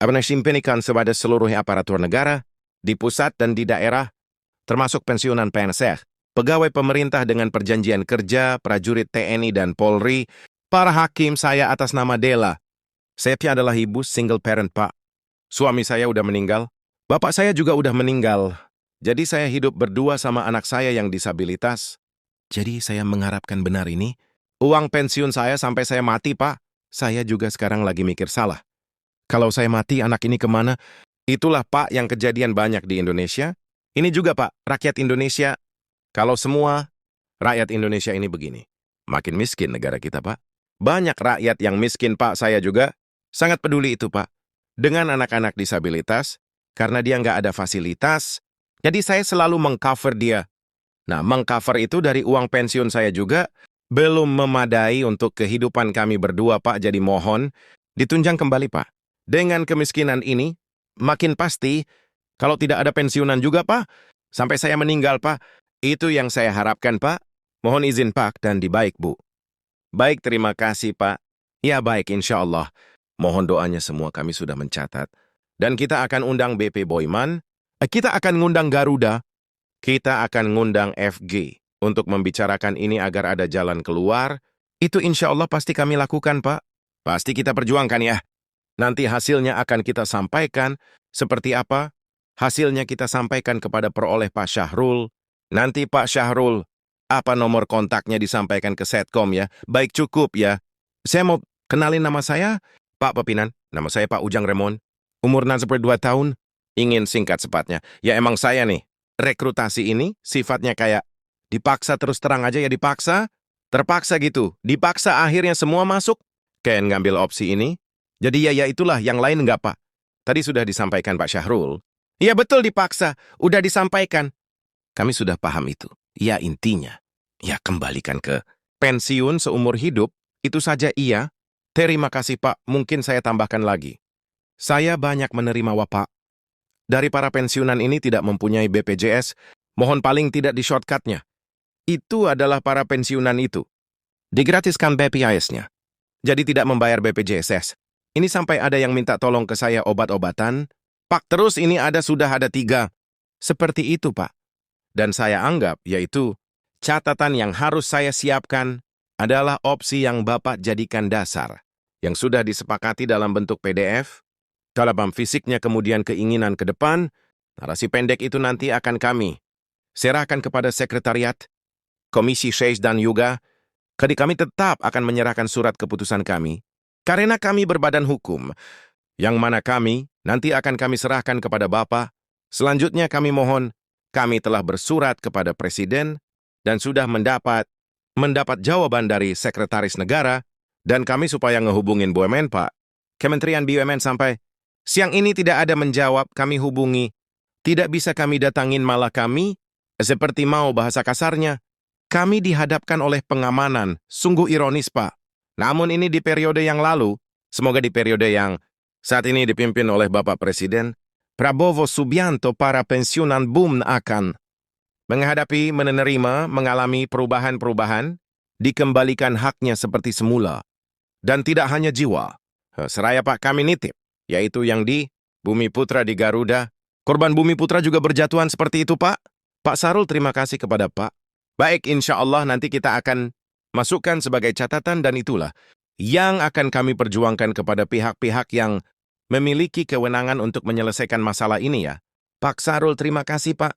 Mensimpenikan kepada seluruh aparatur negara, di pusat dan di daerah, termasuk pensiunan PNS, pegawai pemerintah dengan perjanjian kerja, prajurit TNI dan Polri, para hakim saya atas nama Dela. Saya adalah ibu single parent, Pak. Suami saya udah meninggal. Bapak saya juga udah meninggal. Jadi saya hidup berdua sama anak saya yang disabilitas. Jadi saya mengharapkan benar ini. Uang pensiun saya sampai saya mati, Pak. Saya juga sekarang lagi mikir salah. Kalau saya mati, anak ini kemana? Itulah, Pak, yang kejadian banyak di Indonesia. Ini juga, Pak, rakyat Indonesia. Kalau semua rakyat Indonesia ini begini. Makin miskin negara kita, Pak. Banyak rakyat yang miskin, Pak. Saya juga sangat peduli itu, Pak. Dengan anak-anak disabilitas, karena dia nggak ada fasilitas, jadi saya selalu mengcover dia. Nah, mengcover itu dari uang pensiun saya juga belum memadai untuk kehidupan kami berdua, Pak. Jadi mohon ditunjang kembali, Pak. Dengan kemiskinan ini, makin pasti kalau tidak ada pensiunan juga, Pak, sampai saya meninggal, Pak. Itu yang saya harapkan, Pak. Mohon izin, Pak, dan dibaik, Bu. Baik, terima kasih, Pak. Ya, baik, insya Allah. Mohon doanya semua kami sudah mencatat. Dan kita akan undang BP Boyman, kita akan ngundang Garuda, kita akan ngundang FG untuk membicarakan ini agar ada jalan keluar. Itu insya Allah pasti kami lakukan, Pak. Pasti kita perjuangkan ya. Nanti hasilnya akan kita sampaikan. Seperti apa? Hasilnya kita sampaikan kepada peroleh Pak Syahrul. Nanti Pak Syahrul, apa nomor kontaknya disampaikan ke Setkom ya. Baik, cukup ya. Saya mau kenalin nama saya, Pak Pepinan. Nama saya Pak Ujang Remon. Umur 62 tahun. Ingin singkat sepatnya. Ya emang saya nih. Rekrutasi ini sifatnya kayak dipaksa, terus terang aja ya, dipaksa, terpaksa gitu. Dipaksa akhirnya semua masuk. Kayak ngambil opsi ini. Jadi ya itulah, yang lain enggak, Pak. Tadi sudah disampaikan Pak Syahrul. Iya betul, dipaksa. Udah disampaikan. Kami sudah paham itu. Ya intinya, ya kembalikan ke pensiun seumur hidup. Itu saja iya. Terima kasih, Pak. Mungkin saya tambahkan lagi. Saya banyak menerima Pak. Dari para pensiunan ini tidak mempunyai BPJS, mohon paling tidak di shortcutnya. Itu adalah para pensiunan itu. Digratiskan BPJS-nya. Jadi tidak membayar BPJS. Ini sampai ada yang minta tolong ke saya obat-obatan. Pak, terus ini sudah ada 3. Seperti itu, Pak. Dan saya anggap, yaitu, catatan yang harus saya siapkan adalah opsi yang Bapak jadikan dasar, yang sudah disepakati dalam bentuk PDF. Dalam fisiknya kemudian keinginan ke depan, narasi pendek itu nanti akan kami serahkan kepada sekretariat, komisi 6 dan juga, kami tetap akan menyerahkan surat keputusan kami, karena kami berbadan hukum, yang mana kami nanti akan kami serahkan kepada Bapak. Selanjutnya kami mohon, kami telah bersurat kepada Presiden, dan sudah mendapat jawaban dari Sekretaris Negara, dan kami supaya ngehubungin BUMN, Pak. Kementerian BUMN sampai siang ini tidak ada menjawab, kami hubungi. Tidak bisa kami datangin, malah kami, seperti mau bahasa kasarnya, kami dihadapkan oleh pengamanan. Sungguh ironis, Pak. Namun ini di periode yang lalu, semoga di periode yang saat ini dipimpin oleh Bapak Presiden, Prabowo Subianto, para pensiunan boom akan mengalami perubahan-perubahan, dikembalikan haknya seperti semula. Dan tidak hanya jiwa. Seraya Pak, kami nitip, yaitu yang di Bumi Putra di Garuda. Korban Bumi Putra juga berjatuhan seperti itu, Pak. Pak Syahrul, terima kasih kepada Pak. Baik, insya Allah nanti kita akan masukkan sebagai catatan, dan itulah yang akan kami perjuangkan kepada pihak-pihak yang memiliki kewenangan untuk menyelesaikan masalah ini ya. Pak Syahrul, terima kasih, Pak.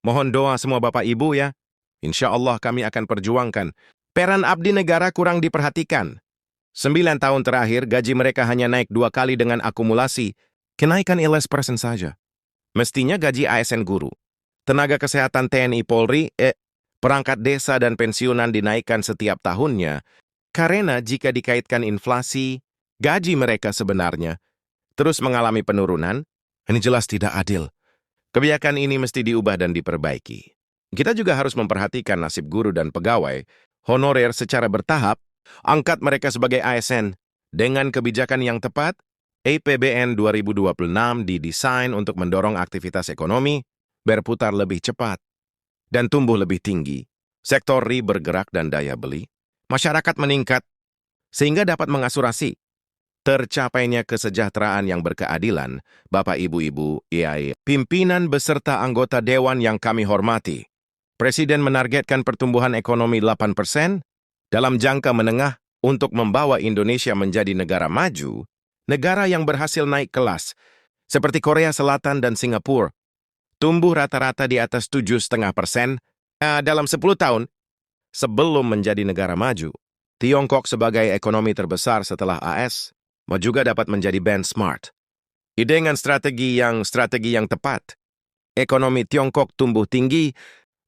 Mohon doa semua Bapak Ibu ya. Insya Allah kami akan perjuangkan. Peran abdi negara kurang diperhatikan. 9 tahun terakhir gaji mereka hanya naik 2 kali dengan akumulasi kenaikan 11% saja. Mestinya gaji ASN guru, tenaga kesehatan TNI Polri, perangkat desa dan pensiunan dinaikkan setiap tahunnya. Karena jika dikaitkan inflasi, gaji mereka sebenarnya terus mengalami penurunan. Ini jelas tidak adil. Kebijakan ini mesti diubah dan diperbaiki. Kita juga harus memperhatikan nasib guru dan pegawai honorer secara bertahap, angkat mereka sebagai ASN. Dengan kebijakan yang tepat, APBN 2026 didesain untuk mendorong aktivitas ekonomi berputar lebih cepat dan tumbuh lebih tinggi. Sektor real bergerak dan daya beli masyarakat meningkat sehingga dapat mengasurasi tercapainya kesejahteraan yang berkeadilan, Bapak Ibu-Ibu, pimpinan beserta anggota Dewan yang kami hormati. Presiden menargetkan pertumbuhan ekonomi 8% dalam jangka menengah untuk membawa Indonesia menjadi negara maju, negara yang berhasil naik kelas, seperti Korea Selatan dan Singapura, tumbuh rata-rata di atas 7,5% dalam 10 tahun sebelum menjadi negara maju. Tiongkok sebagai ekonomi terbesar setelah AS, juga dapat menjadi benchmark. Dengan strategi yang tepat, ekonomi Tiongkok tumbuh tinggi,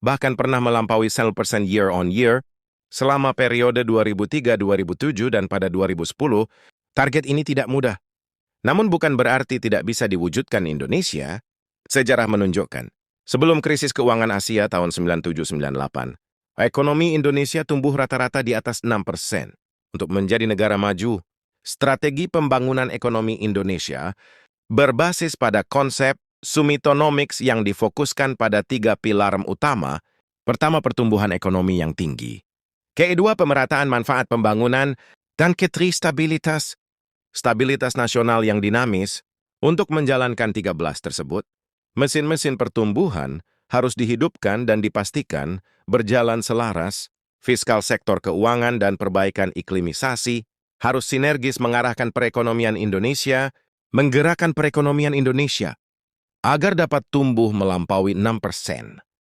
bahkan pernah melampaui 1% year on year, selama periode 2003-2007 dan pada 2010, target ini tidak mudah. Namun bukan berarti tidak bisa diwujudkan Indonesia. Sejarah menunjukkan, sebelum krisis keuangan Asia tahun 97-98, ekonomi Indonesia tumbuh rata-rata di atas 6%. Untuk menjadi negara maju, strategi pembangunan ekonomi Indonesia berbasis pada konsep Sumitonomics yang difokuskan pada 3 pilar utama. Pertama, pertumbuhan ekonomi yang tinggi. Kedua, pemerataan manfaat pembangunan. Dan ketiga, stabilitas nasional yang dinamis. Untuk menjalankan 13 tersebut, mesin-mesin pertumbuhan harus dihidupkan dan dipastikan berjalan selaras, fiskal sektor keuangan dan perbaikan iklimisasi harus sinergis mengarahkan perekonomian Indonesia, menggerakkan perekonomian Indonesia agar dapat tumbuh melampaui 6%.